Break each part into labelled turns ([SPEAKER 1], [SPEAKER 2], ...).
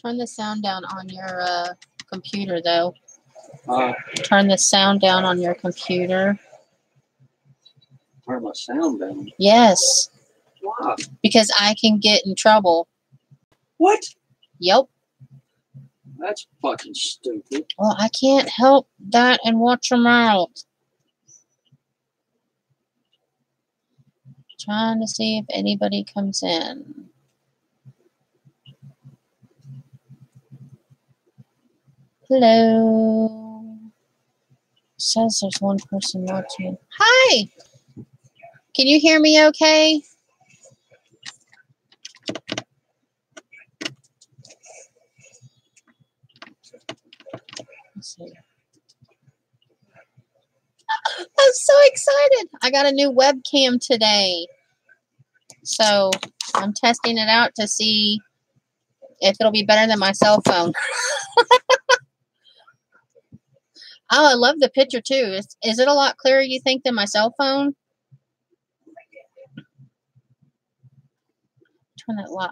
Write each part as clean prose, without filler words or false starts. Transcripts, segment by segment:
[SPEAKER 1] Turn the sound down on your computer, though.
[SPEAKER 2] Turn the sound down on your computer.
[SPEAKER 1] Turn my sound down?
[SPEAKER 2] Yes.
[SPEAKER 1] Why?
[SPEAKER 2] Because I can get in trouble.
[SPEAKER 1] What?
[SPEAKER 2] Yep.
[SPEAKER 1] That's fucking stupid.
[SPEAKER 2] Well, I can't help that and watch your mouth. Trying to see if anybody comes in. Hello. Says there's one person watching. Hi. Can you hear me okay? Let's see. I'm so excited. I got a new webcam today. So I'm testing it out to see if it'll be better than my cell phone. Oh, I love the picture too. Is it a lot clearer, you think, than my cell phone? Turn that light.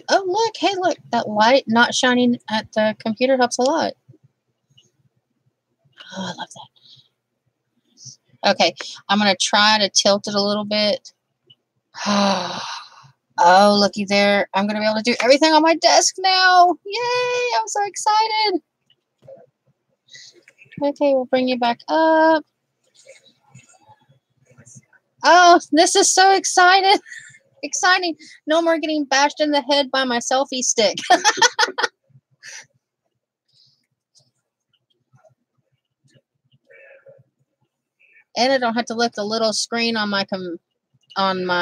[SPEAKER 2] Oh, look. Hey, look. That light not shining at the computer helps a lot. Oh, I love that. Okay. I'm going to try to tilt it a little bit. Oh, looky there. I'm going to be able to do everything on my desk now. Yay. I'm so excited. Okay, we'll bring you back up. Oh, this is so exciting. Exciting. No more getting bashed in the head by my selfie stick. And I don't have to look at the little screen on my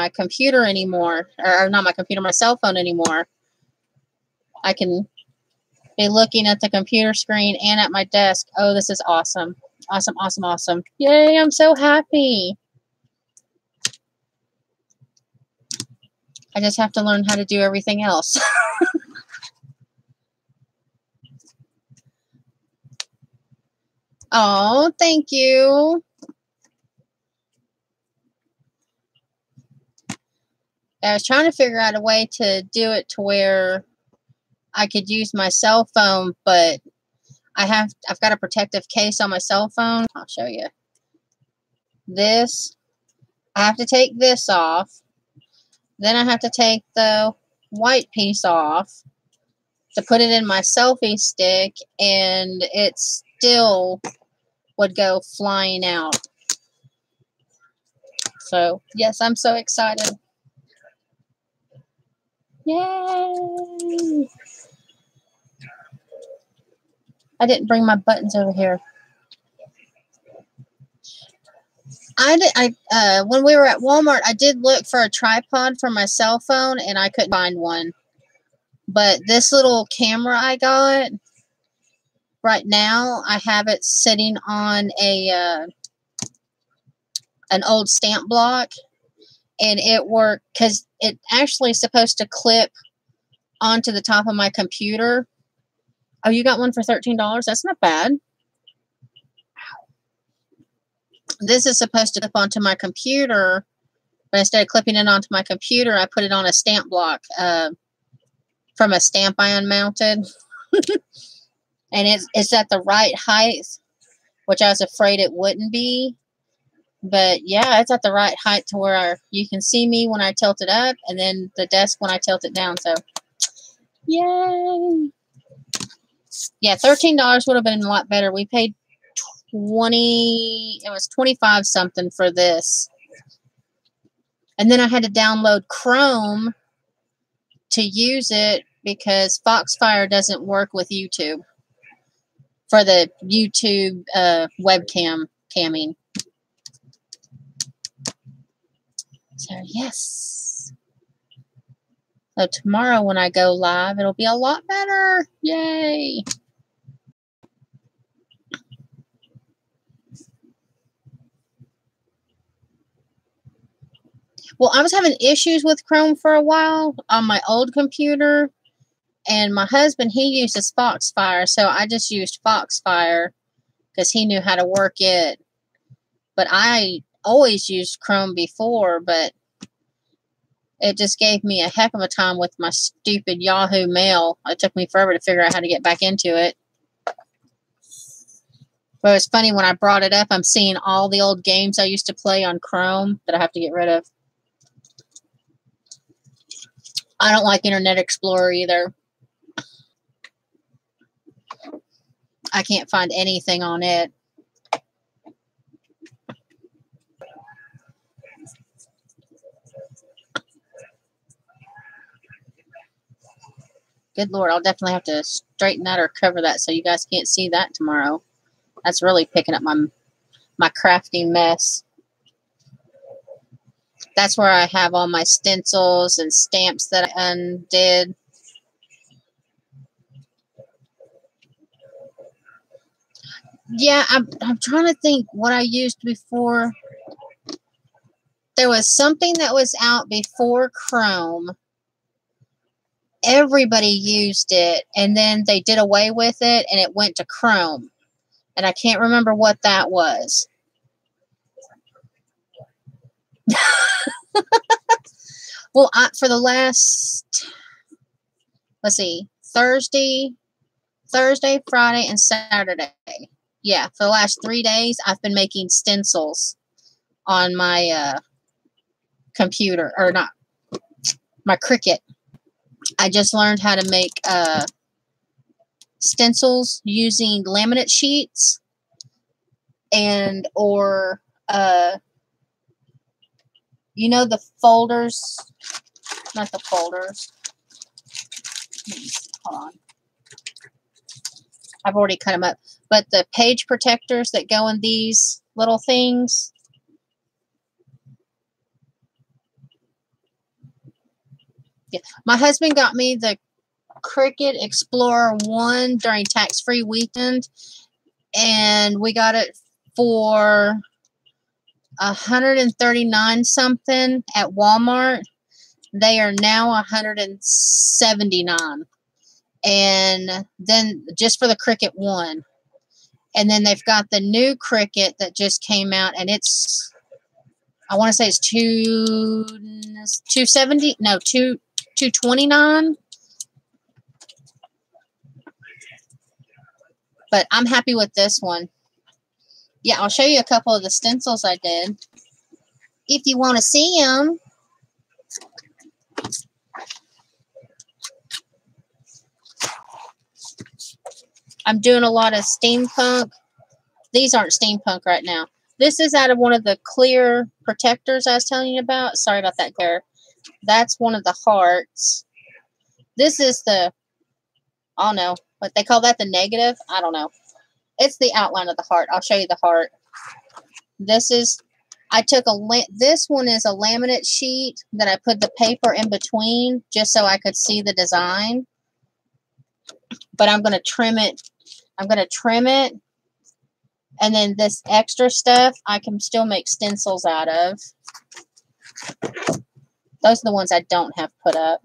[SPEAKER 2] computer anymore. Or not my computer, my cell phone anymore. I can be looking at the computer screen and at my desk. Oh, this is awesome. Awesome, awesome, awesome. Yay, I'm so happy. I just have to learn how to do everything else. Oh, thank you. I was trying to figure out a way to do it to where I could use my cell phone, but I've got a protective case on my cell phone. I'll show you. This, I have to take this off. Then I have to take the white piece off to put it in my selfie stick, and it still would go flying out. So, yes, I'm so excited. Yay! I didn't bring my buttons over here. When we were at Walmart, I did look for a tripod for my cell phone, and I couldn't find one. But this little camera I got, right now, I have it sitting on an old stamp block, and it worked because it actually is supposed to clip onto the top of my computer. Oh, you got one for $13? That's not bad. This is supposed to clip onto my computer, but instead of clipping it onto my computer, I put it on a stamp block from a stamp I unmounted. And it's at the right height, which I was afraid it wouldn't be. But yeah, it's at the right height to where you can see me when I tilt it up, and then the desk when I tilt it down. So, yay! Yeah, $13 would have been a lot better. We paid it was 25 something for this. And then I had to download Chrome to use it because Foxfire doesn't work with YouTube for the YouTube webcam camming. So, yes. So, tomorrow when I go live, it'll be a lot better. Yay. Well, I was having issues with Chrome for a while on my old computer. And my husband, he uses Foxfire. So, I just used Foxfire because he knew how to work it. But I always used Chrome before, but It just gave me a heck of a time with my stupid Yahoo Mail. It took me forever to figure out how to get back into it. But it's funny, when I brought it up, I'm seeing all the old games I used to play on Chrome that I have to get rid of. I don't like Internet Explorer either. I can't find anything on it. Good Lord, I'll definitely have to straighten that or cover that so you guys can't see that tomorrow. That's really picking up my crafting mess. That's where I have all my stencils and stamps that I undid. Yeah, I'm trying to think what I used before. There was something that was out before Chrome. Everybody used it, and then they did away with it, and it went to Chrome. And I can't remember what that was. Well, for the last, let's see, Thursday, Friday, and Saturday. Yeah, for the last 3 days, I've been making stencils on my computer, or not, my Cricut. I just learned how to make stencils using laminate sheets and or you know, the folders, not the folders. Hold on. I've already cut them up. But the page protectors that go in these little things. Yeah. My husband got me the Cricut Explorer 1 during tax-free weekend. And we got it for $139 something at Walmart. They are now $179, and then just for the Cricut 1. And then they've got the new Cricut that just came out, and it's, I want to say it's $270, no, $229. But I'm happy with this one. Yeah, I'll show you a couple of the stencils I did, if you want to see them. I'm doing a lot of steampunk. These aren't steampunk right now. This is out of one of the clear protectors I was telling you about. Sorry about that glare. That's one of the hearts. This is the, I don't know, what they call that, the negative? I don't know. It's the outline of the heart. I'll show you the heart. This is, I took this one is a laminate sheet that I put the paper in between just so I could see the design. But I'm going to trim it. I'm going to trim it. And then this extra stuff, I can still make stencils out of. Those are the ones I don't have put up.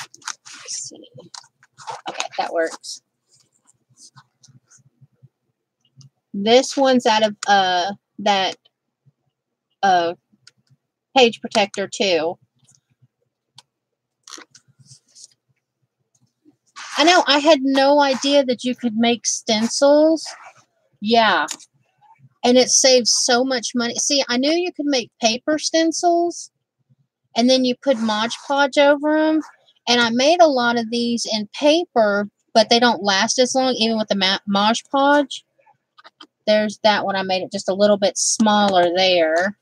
[SPEAKER 2] Let's see. Okay, that works. This one's out of that page protector too. I know, I had no idea that you could make stencils. Yeah. And it saves so much money. See, I knew you could make paper stencils, and then you put Mod Podge over them. And I made a lot of these in paper, but they don't last as long, even with the Mod Podge. There's that one. I made it just a little bit smaller there.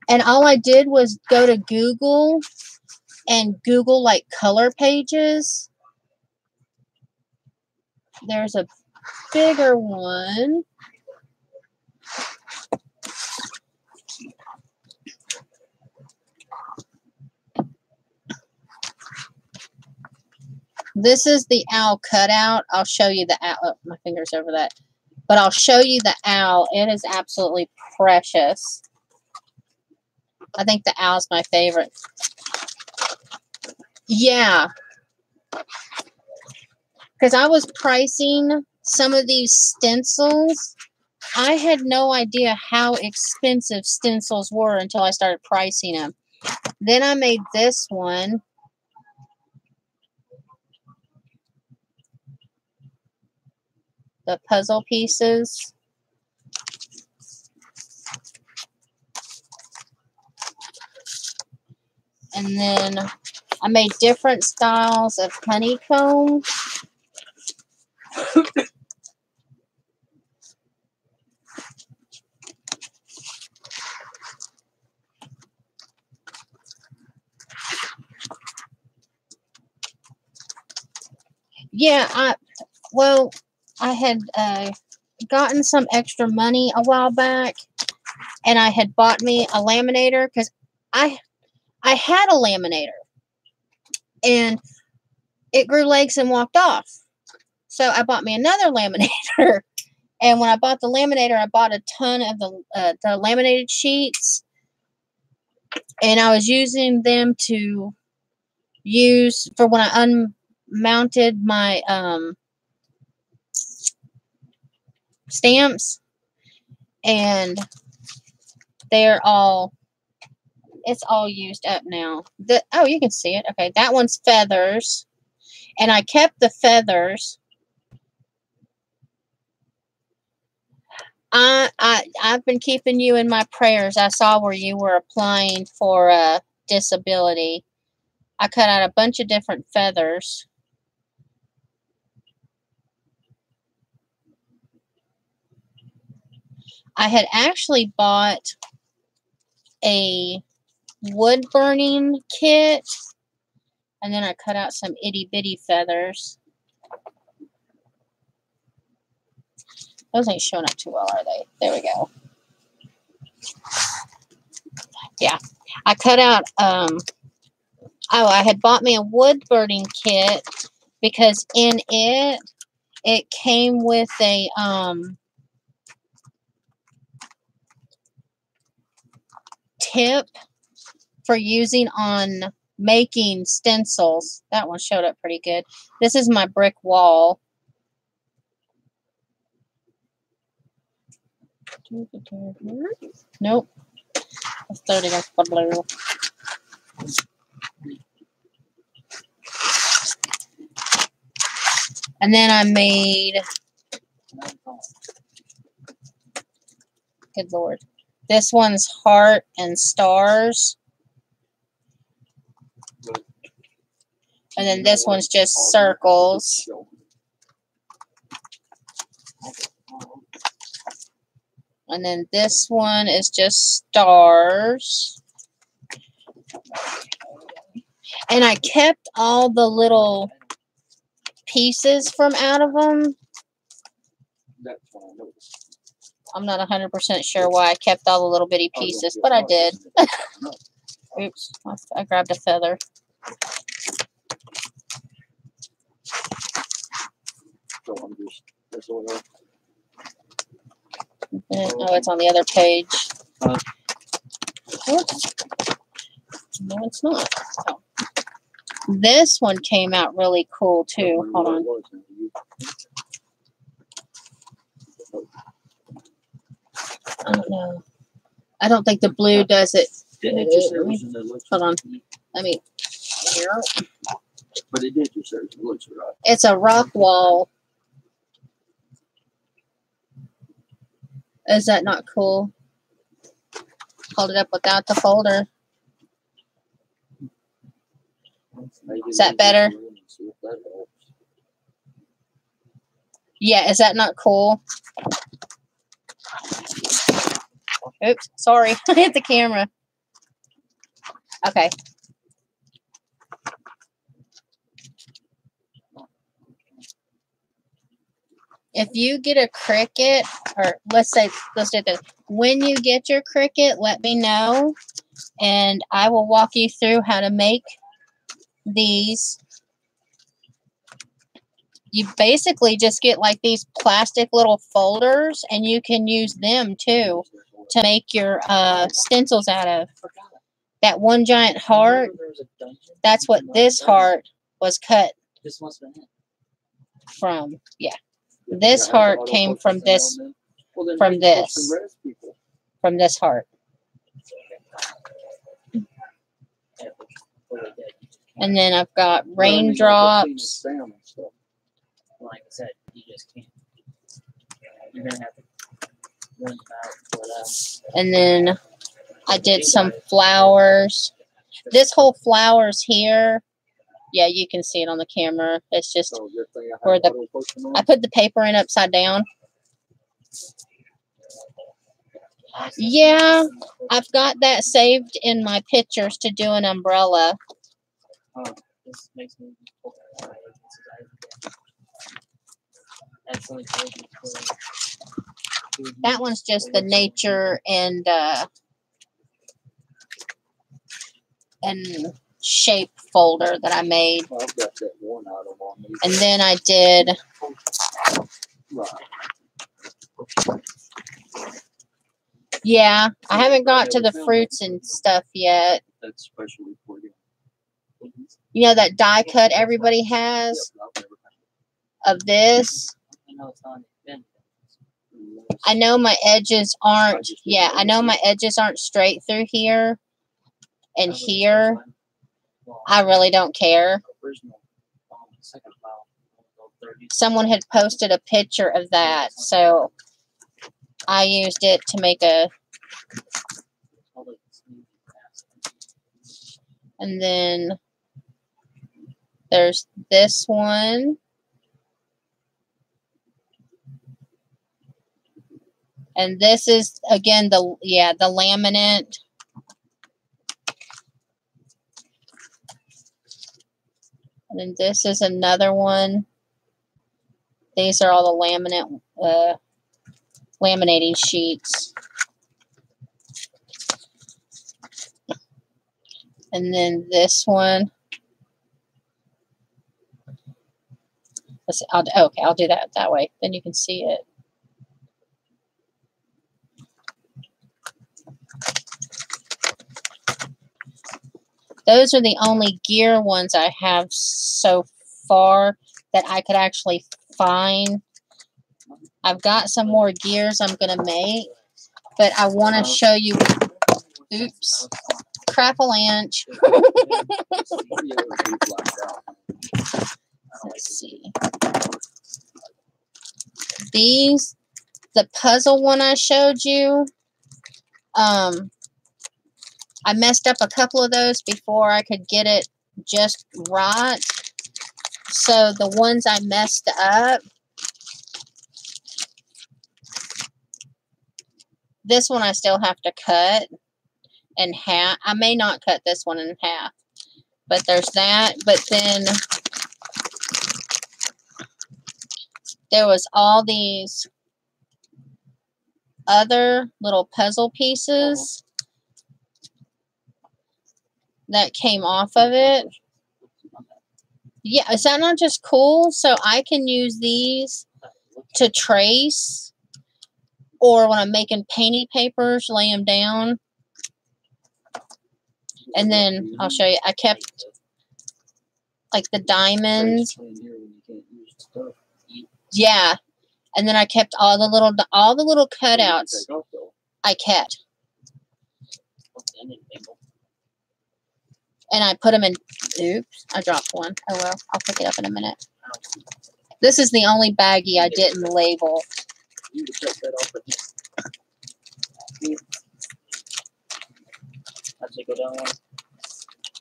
[SPEAKER 2] And all I did was go to Google and Google like color pages. There's a bigger one. This is the owl cutout. I'll show you the owl. Oh, my finger's over that. But I'll show you the owl. It is absolutely precious. I think the owl's my favorite. Yeah. Because I was pricing some of these stencils, I had no idea how expensive stencils were until I started pricing them. Then I made this one. The puzzle pieces. And then I made different styles of honeycomb. Yeah, I had gotten some extra money a while back, and I had bought me a laminator because I had a laminator, and it grew legs and walked off. So I bought me another laminator, and when I bought the laminator, I bought a ton of the laminated sheets, and I was using them to use for when I unmounted my stamps, and they're all, it's all used up now. Oh, you can see it. Okay, that one's feathers, and I kept the feathers. I've been keeping you in my prayers. I saw where you were applying for a disability. I cut out a bunch of different feathers. I had actually bought a wood burning kit, and then I cut out some itty bitty feathers. Those ain't showing up too well, are they? There we go. Yeah, I cut out, I had bought me a wood burning kit because in it came with a, tip for using on making stencils. That one showed up pretty good. This is my brick wall. Nope. Let's throw it against the blue. And then I made, good Lord, this one's heart and stars. And then this one's just circles. And then this one is just stars. And I kept all the little pieces from out of them. I'm not 100% sure why I kept all the little bitty pieces, but I did. Oops, I grabbed a feather. Oh, it's on the other page. Oops. No, it's not. Oh. This one came out really cool, too. Hold on. I don't know. I don't think the blue does it. Hold on. Let me. Here.
[SPEAKER 3] But it did just serve. It looks right.
[SPEAKER 2] It's a rock wall. Is that not cool? Hold it up without the folder. Is that better? Yeah, is that not cool? Oops, sorry. I hit the camera. Okay. If you get a Cricut, or let's do this. When you get your Cricut, let me know, and I will walk you through how to make these. You basically just get like these plastic little folders, and you can use them too to make your stencils out of. That one giant heart, that's what this heart was cut from. Yeah. This heart came from this
[SPEAKER 3] Well, then
[SPEAKER 2] from
[SPEAKER 3] make
[SPEAKER 2] this.
[SPEAKER 3] some rest people.
[SPEAKER 2] From this heart. And then I've got raindrops.
[SPEAKER 3] Well, I mean, like the stuff.
[SPEAKER 4] Like I said, you just can't. You're gonna have to run them out for that.
[SPEAKER 2] And then I did some flowers. This whole flowers here, yeah, you can see it on the camera. It's just
[SPEAKER 3] So good thing I
[SPEAKER 2] where
[SPEAKER 3] have
[SPEAKER 2] the
[SPEAKER 3] auto focus on.
[SPEAKER 2] I put the paper in upside down. Yeah, I've got that saved in my pictures to do an umbrella.
[SPEAKER 4] This makes me. Excellent.
[SPEAKER 2] That one's just the nature and shape folder that I made.
[SPEAKER 3] Well, I've got that one item on me.
[SPEAKER 2] And then I did
[SPEAKER 3] Right.
[SPEAKER 2] yeah, I haven't got to the fruits and stuff yet.
[SPEAKER 3] That's specially for you.
[SPEAKER 2] You know that die cut everybody has
[SPEAKER 3] Yep, I've never had
[SPEAKER 2] of this?
[SPEAKER 4] I know it's on the
[SPEAKER 2] I know my edges aren't, yeah, I know my edges aren't straight through here and here. I really don't care. Someone had posted a picture of that, so I used it to make a, and then there's this one. And this is, again, the laminate. And then this is another one. These are all the laminating sheets. And then this one. Let's see, I'll do that way. Then you can see it. Those are the only gear ones I have so far that I could actually find. I've got some more gears I'm going to make, but I want to show you. Oops. Crap-a-lanch. Let's see. These, the puzzle one I showed you, I messed up a couple of those before I could get it just right. So the ones I messed up, this one I still have to cut in half. I may not cut this one in half, but there's that. But then there was all these other little puzzle pieces that came off of it. Yeah, is that not just cool? So I can use these to trace, or when I'm making painting papers, lay them down. And then I'll show you. I kept like the diamonds. Yeah, and then I kept all the little cutouts. I kept. And I put them in, oops, I dropped one. Oh well, I'll pick it up in a minute. This is the only baggie I didn't label.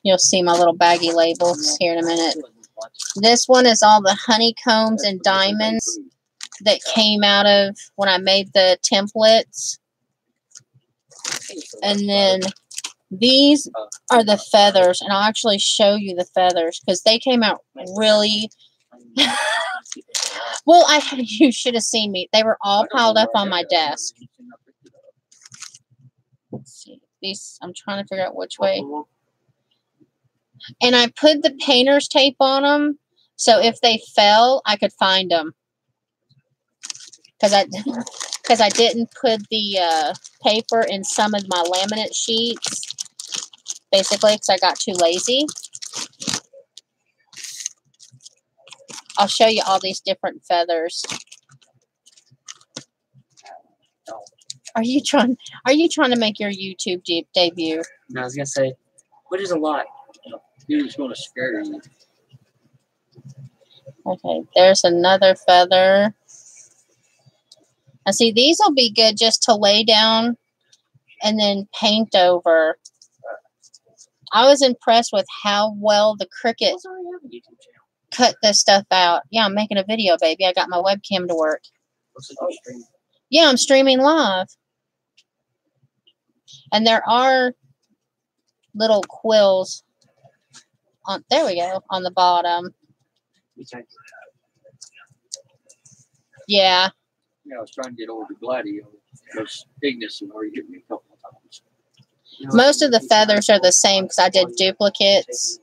[SPEAKER 2] You'll see my little baggie labels here in a minute. This one is all the honeycombs and diamonds that came out of when I made the templates. And then these are the feathers, and I'll actually show you the feathers because they came out really well. You should have seen me. They were all piled up on my desk. Let's see. These, I'm trying to figure out which way. And I put the painter's tape on them, so if they fell, I could find them. Because I didn't put the paper in some of my laminate sheets. Basically, because I got too lazy. I'll show you all these different feathers.
[SPEAKER 4] Oh.
[SPEAKER 2] Are you trying to make your YouTube debut?
[SPEAKER 4] And I was gonna say, what is a lot?
[SPEAKER 3] Dude, it's going to scare you.
[SPEAKER 2] Okay, there's another feather. I see these will be good just to lay down and then paint over. I was impressed with how well the Cricut
[SPEAKER 4] What's already have a YouTube channel?
[SPEAKER 2] cut this stuff out. Yeah, I'm making a video, baby. I got my webcam to work.
[SPEAKER 4] Looks like you're streaming.
[SPEAKER 2] Yeah, I'm streaming live. And there are little quills on, there we go, on the bottom. Yeah.
[SPEAKER 3] Yeah, I was trying to get over to Gladio because Ignis had already hit me a couple of times.
[SPEAKER 2] Most of the feathers are the same because I did duplicates.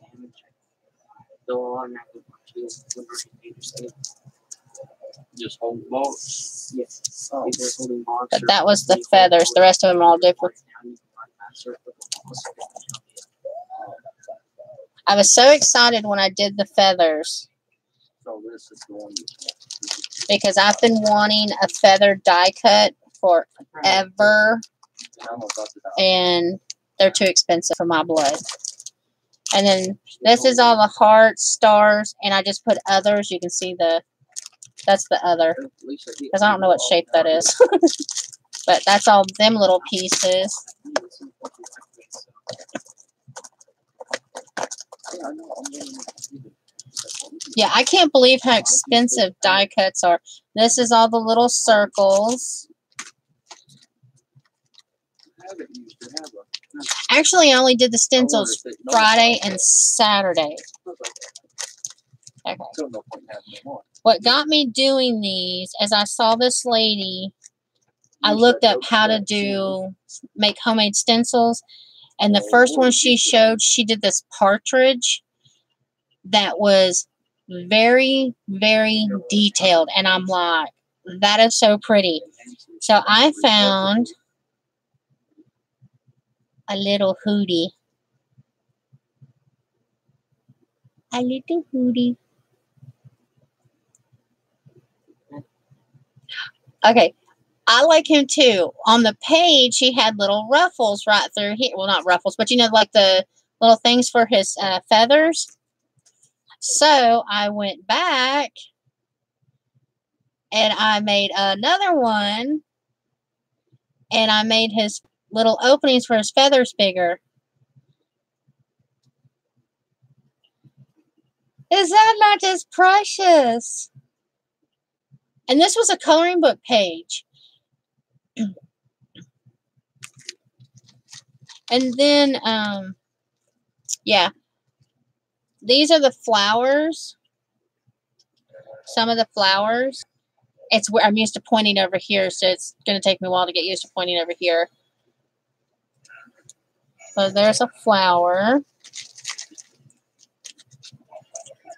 [SPEAKER 3] Just hold the box.
[SPEAKER 4] Yes.
[SPEAKER 3] Oh.
[SPEAKER 2] But that was the feathers. The rest of them are all different. I was so excited when I did the feathers
[SPEAKER 3] So this is the one.
[SPEAKER 2] because I've been wanting a feather die cut forever,
[SPEAKER 3] I don't know about the dog.
[SPEAKER 2] and they're too expensive for my blood. And then this is all the hearts, stars, and I just put others. You can see that's the other, because I don't know what shape that is. But that's all them little pieces. Yeah, I can't believe how expensive die cuts are. This is all the little circles.
[SPEAKER 3] I haven't used to have a.
[SPEAKER 2] Actually, I only did the stencils Friday and Saturday. Okay.
[SPEAKER 3] So no point having them on.
[SPEAKER 2] What got me doing these is I saw this lady. I looked up how to make homemade stencils, and the first one she showed, she did this partridge that was very, very detailed, and I'm like, that is so pretty. So I found a little hootie. A little hootie. Okay. I like him too. On the page, he had little ruffles right through here. Well, not ruffles, but you know, like the little things for his feathers. So I went back and I made another one, and I made his little openings for his feathers bigger. Is that not just precious? And this was a coloring book page. And then, yeah, these are the flowers. Some of the flowers. It's where I'm used to pointing over here, so it's going to take me a while to get used to pointing over here. So there's a flower.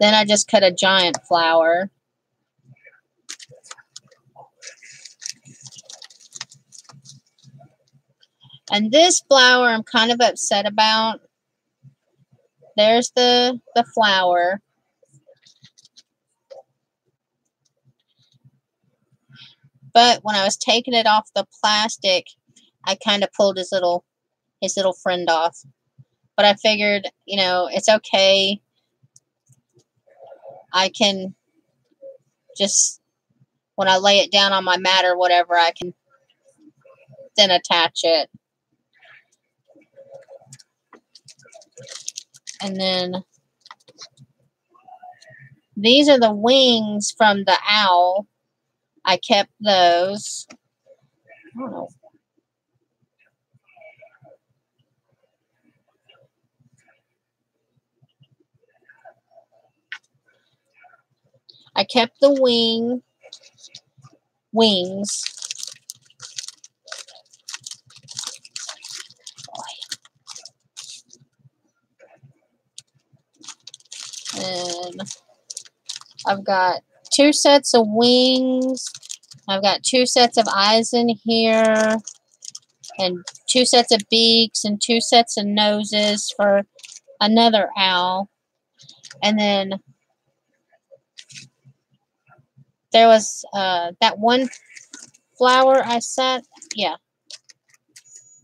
[SPEAKER 2] Then I just cut a giant flower. And this flower I'm kind of upset about. There's the flower. But when I was taking it off the plastic, I kind of pulled his little friend off. But I figured, you know, it's okay. I can just, when I lay it down on my mat or whatever, I can then attach it. And then these are the wings from the owl. I kept those. I don't know. I kept the wings. And I've got 2 sets of wings. I've got 2 sets of eyes in here. And 2 sets of beaks and 2 sets of noses for another owl. And then there was that one flower I yeah.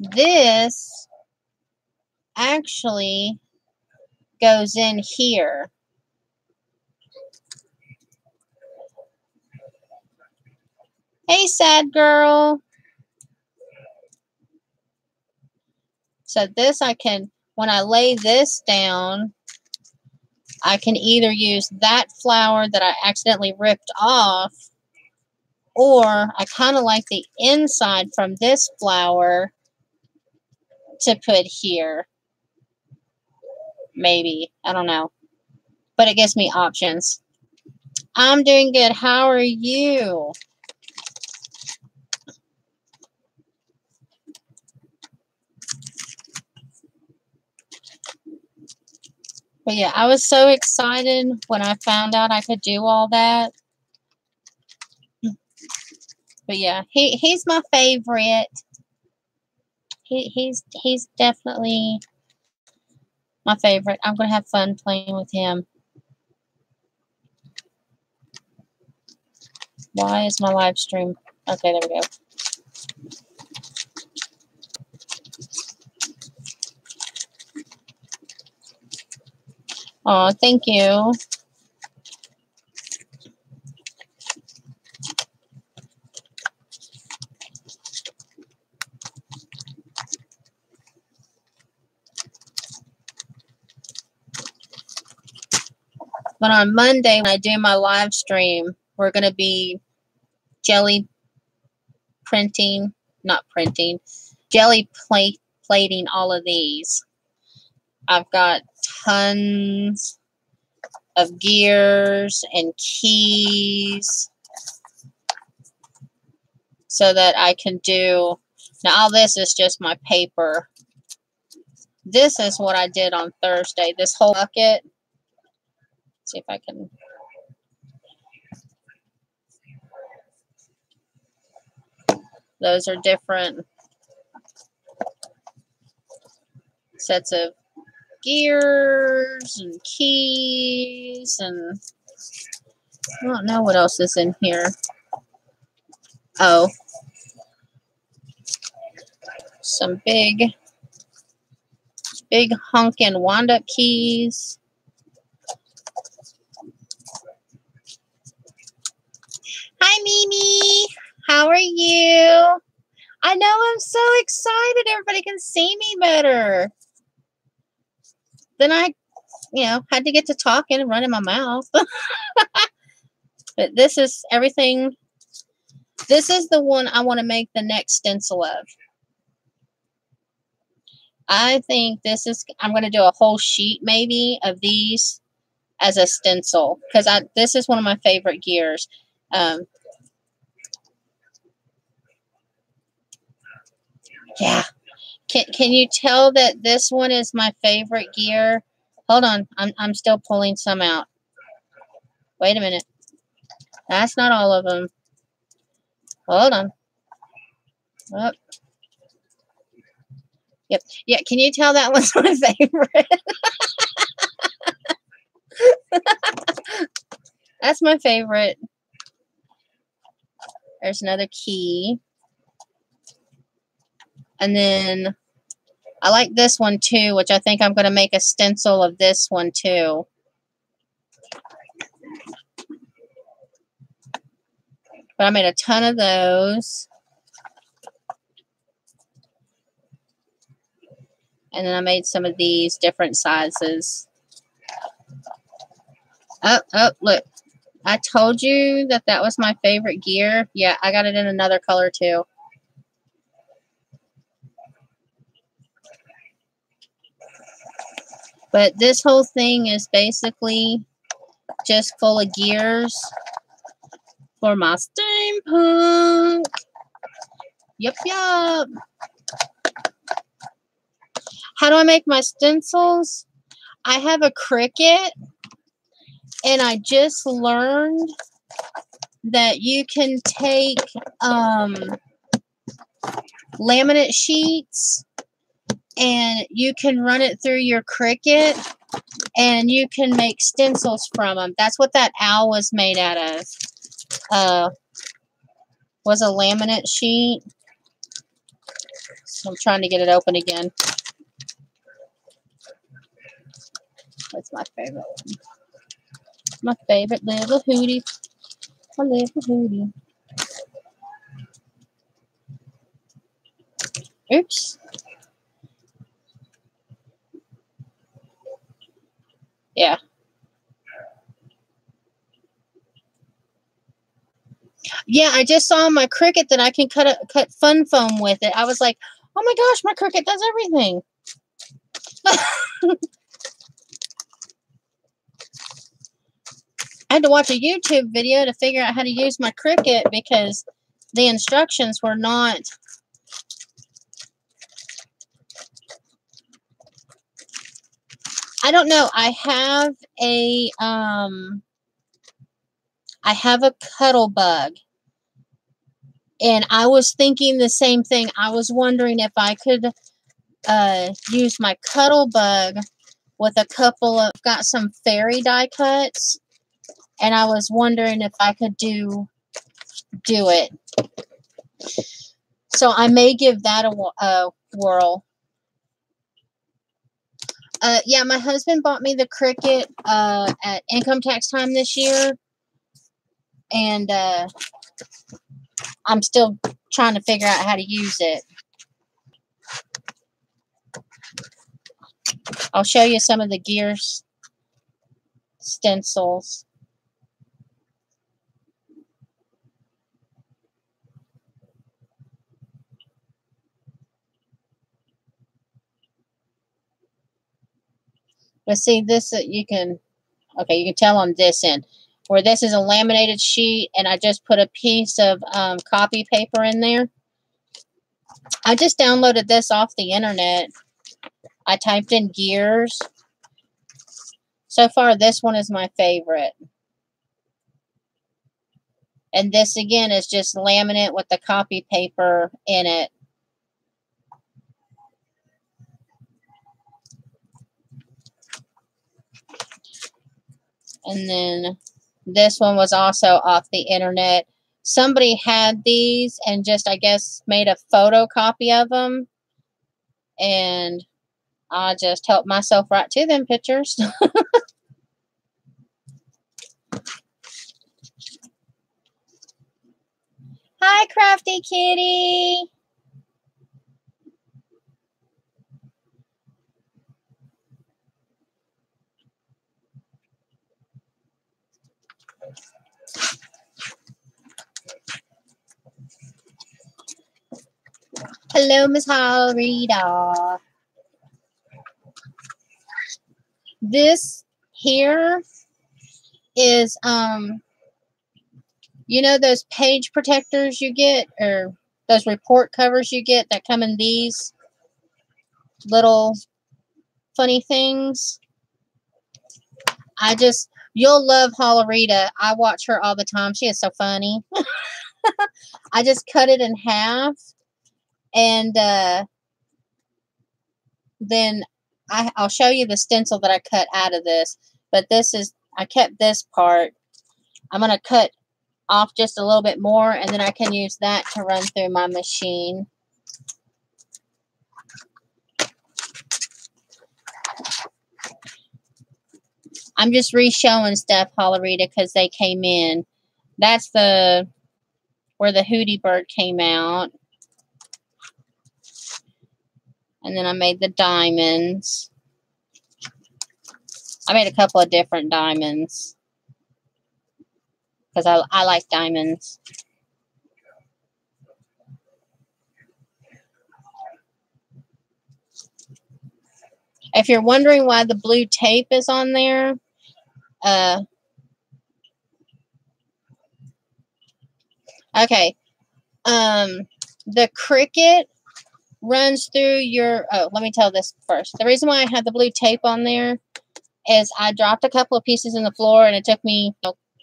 [SPEAKER 2] This actually goes in here. Hey, sad girl. So this I can, when I lay this down, I can either use that flower that I accidentally ripped off, or I kind of like the inside from this flower to put here. Maybe. I don't know. But it gives me options. I'm doing good. How are you? But yeah, I was so excited when I found out I could do all that. But yeah, he's my favorite. He's definitely my favorite. I'm gonna have fun playing with him. Why is my live stream? Okay, there we go. Oh, thank you. But on Monday, when I do my live stream, we're going to be jelly plating all of these. I've got tons of gears and keys so that I can do. Now, all this is just my paper. This is what I did on Thursday. This whole bucket. See if I can. Those are different sets of gears and keys, and I don't know what else is in here. Oh, some big honkin' wind-up keys. Hi, Mimi. How are you? I know, I'm so excited. Everybody can see me better. Then I, had to get to talking and running my mouth. But this is everything. This is the one I want to make the next stencil of. I think I'm going to do a whole sheet maybe of these as a stencil. Because this is one of my favorite gears. Yeah. Can you tell that this one is my favorite gear? Hold on. I'm still pulling some out. Wait a minute. That's not all of them. Hold on. Oh. Yep. Yeah, can you tell that one's my favorite? That's my favorite. There's another key. And then I like this one too, which I think I'm going to make a stencil of this one too. But I made a ton of those. And then I made some of these different sizes. Oh, look. I told you that was my favorite gear. Yeah, I got it in another color too. But this whole thing is basically just full of gears for my steampunk. Yup. How do I make my stencils? I have a Cricut, and I just learned that you can take laminate sheets and you can run it through your Cricut and you can make stencils from them. That's what that owl was made out of. Was a laminate sheet. I'm trying to get it open again. That's my favorite one. My favorite little hootie. My little hootie. Oops. Yeah. Yeah, I just saw my Cricut that I can cut fun foam with it. I was like, oh my gosh, my Cricut does everything. I had to watch a YouTube video to figure out how to use my Cricut because the instructions were not. I don't know. I have a cuddle bug. And I was thinking the same thing. I was wondering if I could use my cuddle bug with a couple of, got some fairy die cuts. And I was wondering if I could do it. So I may give that a whirl. Yeah, my husband bought me the Cricut at income tax time this year. And I'm still trying to figure out how to use it. I'll show you some of the gears stencils. But see, this you can tell on this end where this is a laminated sheet, and I just put a piece of copy paper in there. I just downloaded this off the internet. I typed in gears. So far, this one is my favorite. And this, again, is just laminate with the copy paper in it. And then this one was also off the internet. Somebody had these and just, I guess, made a photocopy of them. And I just helped myself right to them pictures. Hi, Crafty Kitty. Hello, Miss Hollerita. This here is, you know those page protectors you get, or those report covers you get that come in these little funny things? You'll love Hollerita. I watch her all the time. She is so funny. I just cut it in half, and then I'll show you the stencil that I cut out of this. But this is, I kept this part. I'm going to cut off just a little bit more, and then I can use that to run through my machine. I'm just re-showing stuff, Hollerita, because they came in. That's where the Hootie Bird came out. And then I made the diamonds. I made a couple of different diamonds because I like diamonds. If you're wondering why the blue tape is on there, okay. The Cricut runs through your, let me tell this first. The reason why I had the blue tape on there is I dropped a couple of pieces in the floor, and it took me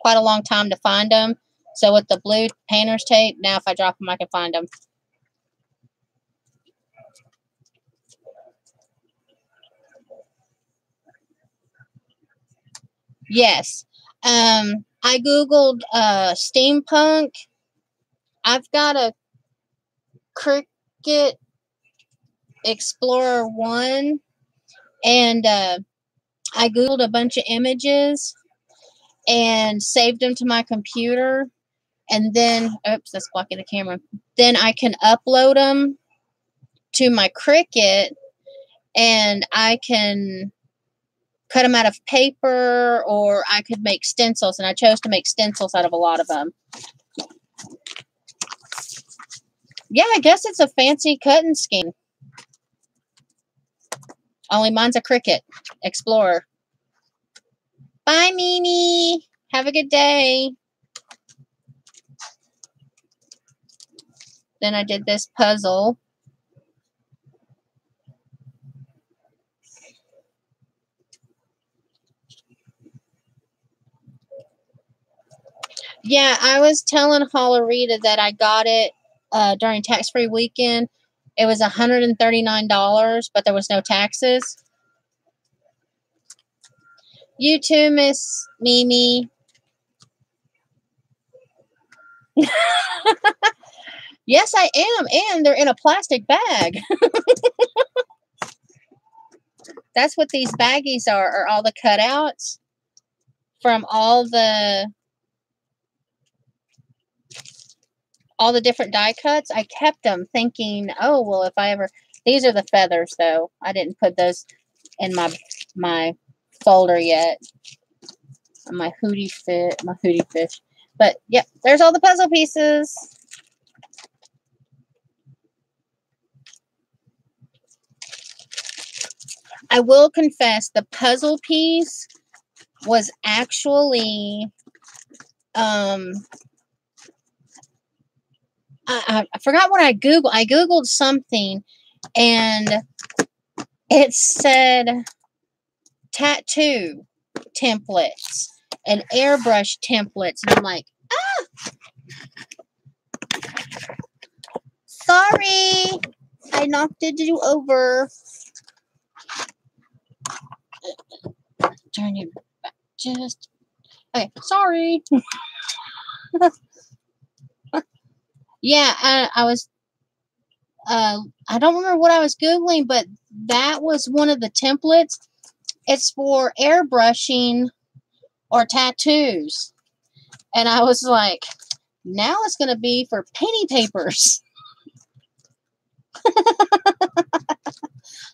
[SPEAKER 2] quite a long time to find them. So with the blue painter's tape, now if I drop them, I can find them. Yes. I Googled steampunk. I've got a Cricut Explorer 1, and I Googled a bunch of images and saved them to my computer, and then, oops, that's blocking the camera. Then I can upload them to my Cricut, and I can cut them out of paper, or I could make stencils, and I chose to make stencils out of a lot of them. Yeah, I guess it's a fancy cutting scheme. Only mine's a Cricut Explorer. Bye, Mimi. Have a good day. Then I did this puzzle. Yeah, I was telling Hollerita that I got it during tax-free weekend. It was $139, but there was no taxes. You too, Miss Mimi. Yes, I am, and they're in a plastic bag. That's what these baggies are all the cutouts from all the different die cuts. I kept them thinking, oh, well, if I ever... These are the feathers, though. I didn't put those in my folder yet. My hootie fish. But, yep, there's all the puzzle pieces. I will confess, the puzzle piece was actually... I forgot what I Googled. I Googled something, and it said tattoo templates and airbrush templates. And I'm like, sorry, I knocked you over. Turn you back. Just, okay, sorry. Yeah, I was, I don't remember what I was Googling, but that was one of the templates. It's for airbrushing or tattoos. And I was like, now it's going to be for penny papers.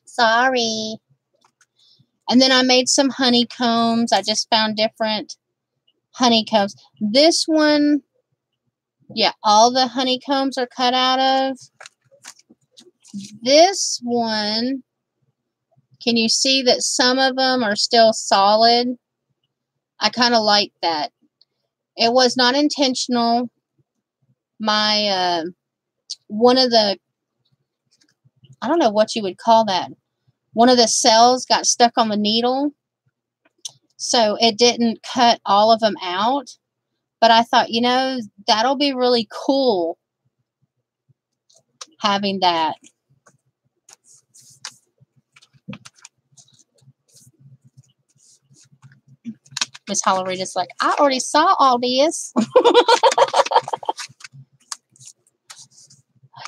[SPEAKER 2] Sorry. And then I made some honeycombs. I just found different honeycombs. This one, yeah, all the honeycombs are cut out of. This one, can you see that some of them are still solid? I kind of like that. It was not intentional. My, one of the, I don't know what you would call that. One of the cells got stuck on the needle, so it didn't cut all of them out. But I thought, you know, that'll be really cool having that. Miss Hollerita's like, I already saw all this.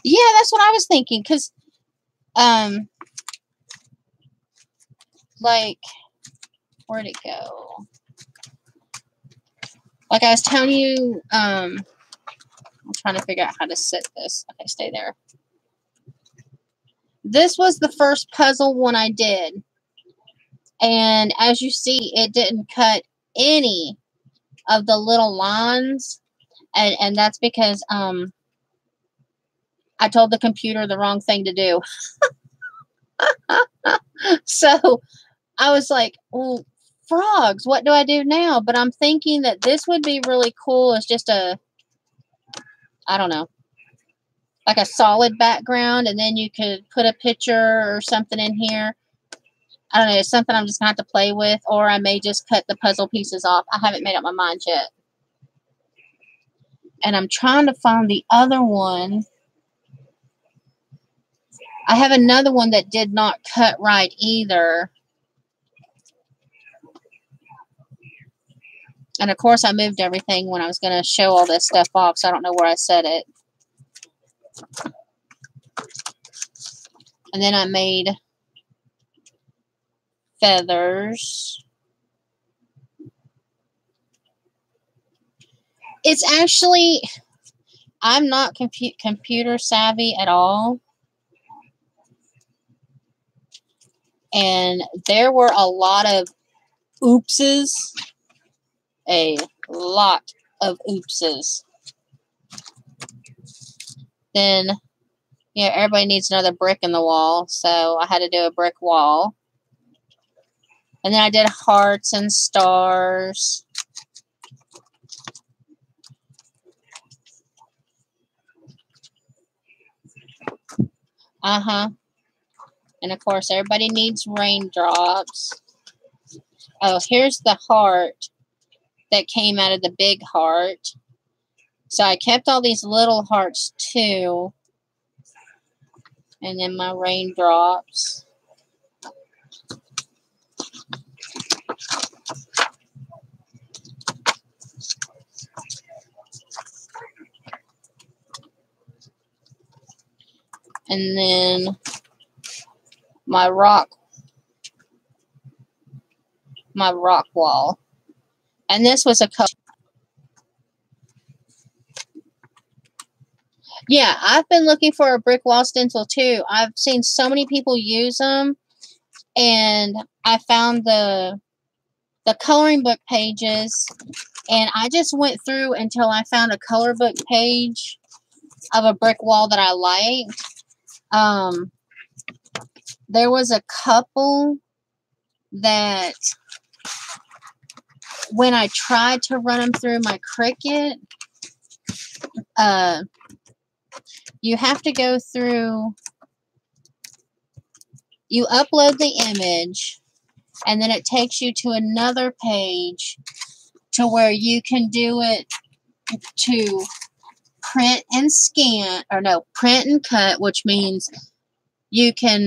[SPEAKER 2] Yeah, that's what I was thinking. Because, like, where'd it go? Like I was telling you, I'm trying to figure out how to set this. Okay, stay there. This was the first puzzle one I did. And as you see, it didn't cut any of the little lines. And that's because I told the computer the wrong thing to do. So I was like, well, frogs, what do I do now? But I'm thinking that this would be really cool as just a, I don't know, like a solid background, and then you could put a picture or something in here. I don't know, it's something I'm just going to have to play with, or I may just cut the puzzle pieces off. I haven't made up my mind yet. And I'm trying to find the other one. I have another one that did not cut right either. And of course I moved everything when I was going to show all this stuff off, so I don't know where I set it. And then I made feathers. It's actually, I'm not computer savvy at all. And there were a lot of oopses. A lot of oopses. Then, yeah, everybody needs another brick in the wall. So I had to do a brick wall. And then I did hearts and stars. And of course, everybody needs raindrops. Oh, here's the heart that came out of the big heart. So I kept all these little hearts too. And then my raindrops. And then my rock wall. And this was a color. Yeah, I've been looking for a brick wall stencil too. I've seen so many people use them. And I found the coloring book pages. And I just went through until I found a color book page of a brick wall that I liked. There was a couple that when I tried to run them through my Cricut, you have to go through, you upload the image, and then it takes you to another page to where you can do it to print and scan, or no, print and cut, which means you can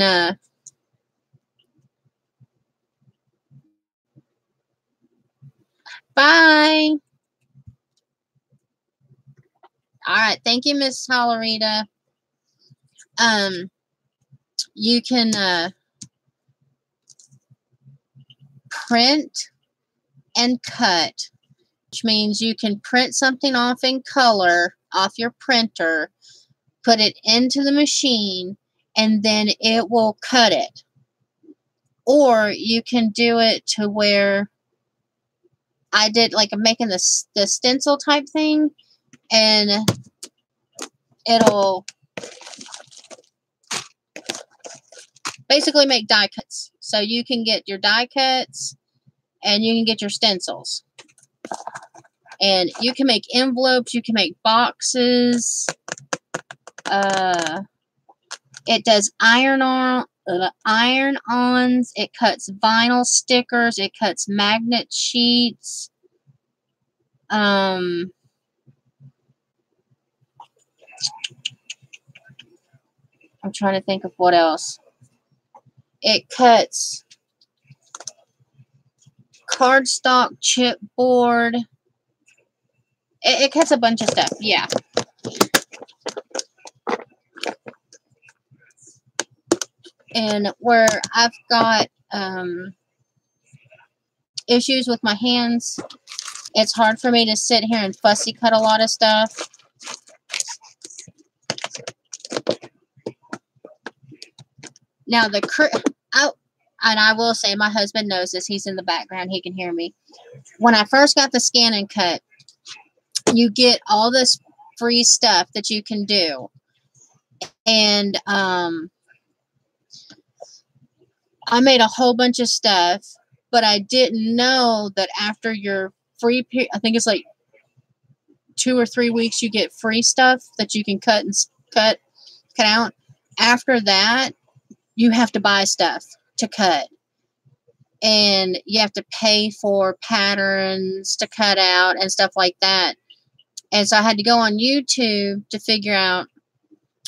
[SPEAKER 2] bye. All right, thank you, Miss Hollerita. You can print and cut, which means you can print something off in color off your printer, put it into the machine, and then it will cut it. Or you can do it to where I did, like I'm making the stencil type thing, and it'll basically make die cuts. So you can get your die cuts and you can get your stencils. And you can make envelopes, you can make boxes. It does iron-ons, it cuts vinyl stickers, it cuts magnet sheets. I'm trying to think of what else. It cuts cardstock, chipboard. It cuts a bunch of stuff, yeah. And where I've got issues with my hands, it's hard for me to sit here and fussy cut a lot of stuff. Now and I will say, my husband knows this. He's in the background. He can hear me. When I first got the scan and cut, you get all this free stuff that you can do. And I made a whole bunch of stuff, but I didn't know that after your free period, I think it's like 2 or 3 weeks, you get free stuff that you can cut out. After that, you have to buy stuff to cut. And you have to pay for patterns to cut out and stuff like that. And so I had to go on YouTube to figure out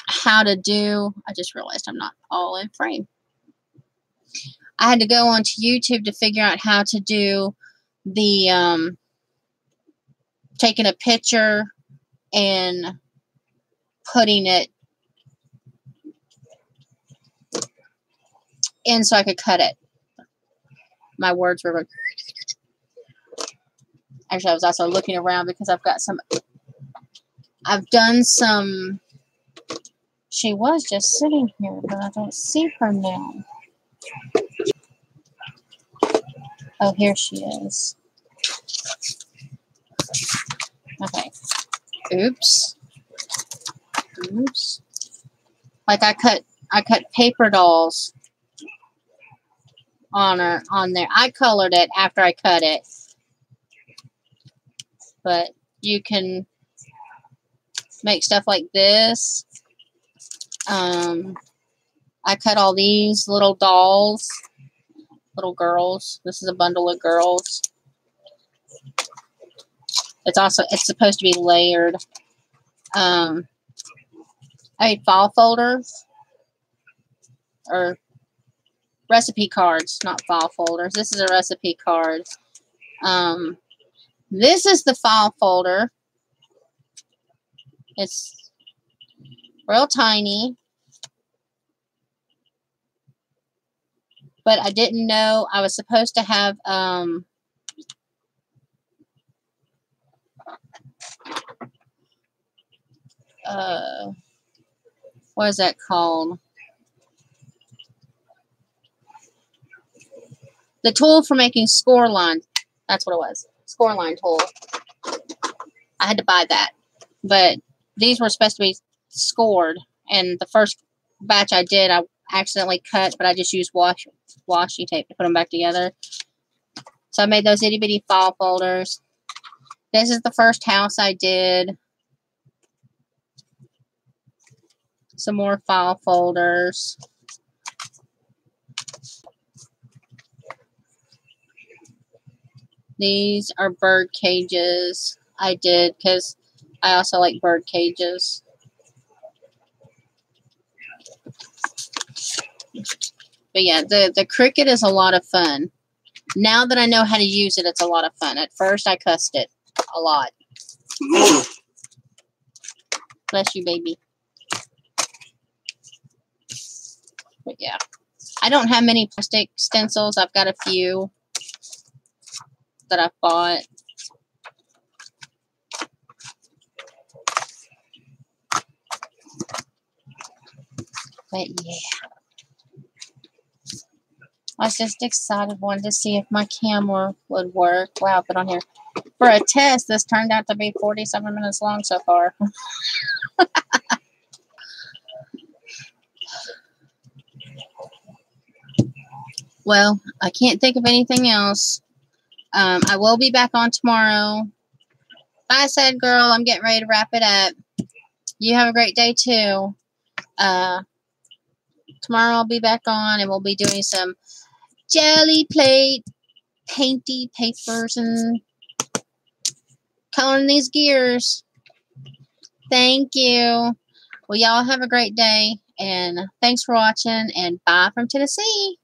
[SPEAKER 2] how to do, I just realized I'm not all in frame. I had to go onto YouTube to figure out how to do the taking a picture and putting it in so I could cut it. My words were going. Actually, I was also looking around because I've done some. She was just sitting here, but I don't see her now. Oh, here she is. Okay. Oops. Oops. Like I cut paper dolls on there. I colored it after I cut it. But you can make stuff like this. I cut all these little dolls, little girls. This is a bundle of girls. It's supposed to be layered. I made file folders or recipe cards, not file folders. This is a recipe card. This is the file folder. It's real tiny. But I didn't know I was supposed to have what is that called? The tool for making score lines. That's what it was. Score line tool. I had to buy that. But these were supposed to be scored. And the first batch I did, I accidentally cut, but I just used washi tape to put them back together. So I made those itty bitty file folders. This is the first house I did. Some more file folders. These are bird cages I did because I also like bird cages. But yeah, the Cricut is a lot of fun. Now that I know how to use it, it's a lot of fun. At first, I cussed it a lot. Bless you, baby. But yeah, I don't have many plastic stencils. I've got a few that I've bought. But yeah, I was just excited, wanted to see if my camera would work. Wow, I put on here. For a test, this turned out to be 47 minutes long so far. Well, I can't think of anything else. I will be back on tomorrow. Bye, sad girl. I'm getting ready to wrap it up. You have a great day, too. Tomorrow I'll be back on, and we'll be doing some jelly plate, painty papers, and coloring these gears. Thank you. Well, y'all have a great day, and thanks for watching, and bye from Tennessee.